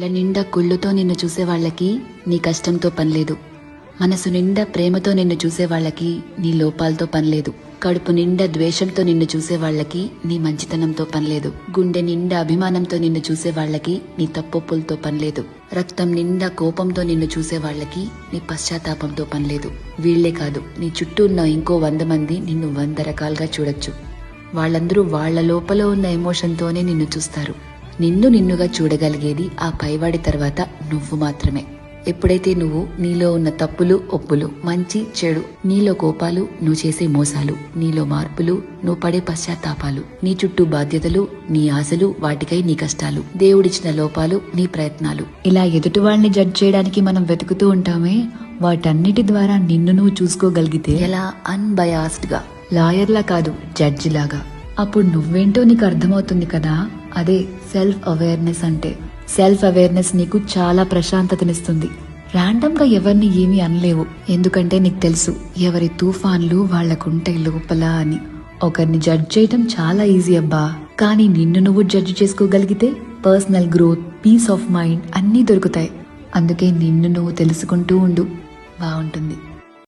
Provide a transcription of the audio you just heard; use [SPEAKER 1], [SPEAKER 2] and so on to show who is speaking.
[SPEAKER 1] కళ్ళ నిండా కుళ్ళుతో నిన్ను చూసే వాళ్ళకి నీ కష్టంతో పనిలేదు. మనసు నిండా ప్రేమతో నిన్ను చూసే వాళ్ళకి నీ లోపాలతో పనిలేదు. కడుపు నిండా ద్వేషంతో నిన్ను చూసే వాళ్ళకి నీ మంచితనంతో పనిలేదు. గుండె నిండా అభిమానంతో నిన్ను చూసే వాళ్ళకి నీ తప్పొప్పులతో పనిలేదు. రక్తం నిండా కోపంతో నిన్ను చూసే వాళ్ళకి నీ పశ్చాత్తాపంతో పనిలేదు. వీళ్లే కాదు, నీ చుట్టూ ఉన్న ఇంకో 100 మంది నిన్ను 100 రకాలుగా చూడొచ్చు. వాళ్ళందరూ వాళ్ల లోపల ఉన్న ఎమోషన్తోనే నిన్ను చూస్తారు. నిన్ను నిన్నుగా చూడగలిగేది ఆ పైవాడి తర్వాత నువ్వు మాత్రమే. ఎప్పుడైతే నువ్వు నీలో ఉన్న తప్పులు ఒప్పులు, మంచి చెడు, నీలో కోపాలు, నువ్వు చేసే మోసాలు, నీలో మార్పులు, నువ్వు పడే పశ్చాత్తాపాలు, నీ చుట్టూ బాధ్యతలు, నీ ఆశలు, వాటికై నీ కష్టాలు, దేవుడిచ్చిన లోపాలు, నీ ప్రయత్నాలు, ఇలా ఎదుటి వాళ్ళని జడ్జ్ చేయడానికి మనం వెతుకుతూ ఉంటామే, వాటన్నిటి ద్వారా నిన్ను నువ్వు చూసుకోగలిగితే ఎలా అన్బయాస్డ్ గా, లాయర్లా కాదు జడ్జి లాగా, అప్పుడు నువ్వేంటో నీకు అర్థమవుతుంది కదా. అదే సెల్ఫ్ అవేర్నెస్ అంటే. సెల్ఫ్ అవేర్నెస్ నీకు చాలా ప్రశాంతతనిస్తుంది. ర్యాండమ్ గా ఎవరిని ఏమీ అనలేవు, ఎందుకంటే నీకు తెలుసు ఎవరి తుఫాన్లు వాళ్లకుంటాయి లోపల అని. ఒకరిని జడ్జ్ చేయడం చాలా ఈజీ అబ్బా, కానీ నిన్ను నువ్వు జడ్జ్ చేసుకోగలిగితే personal growth, peace of mind అన్నీ దొరుకుతాయి. అందుకే నిన్ను నువ్వు తెలుసుకుంటూ ఉండు, బాగుంటుంది.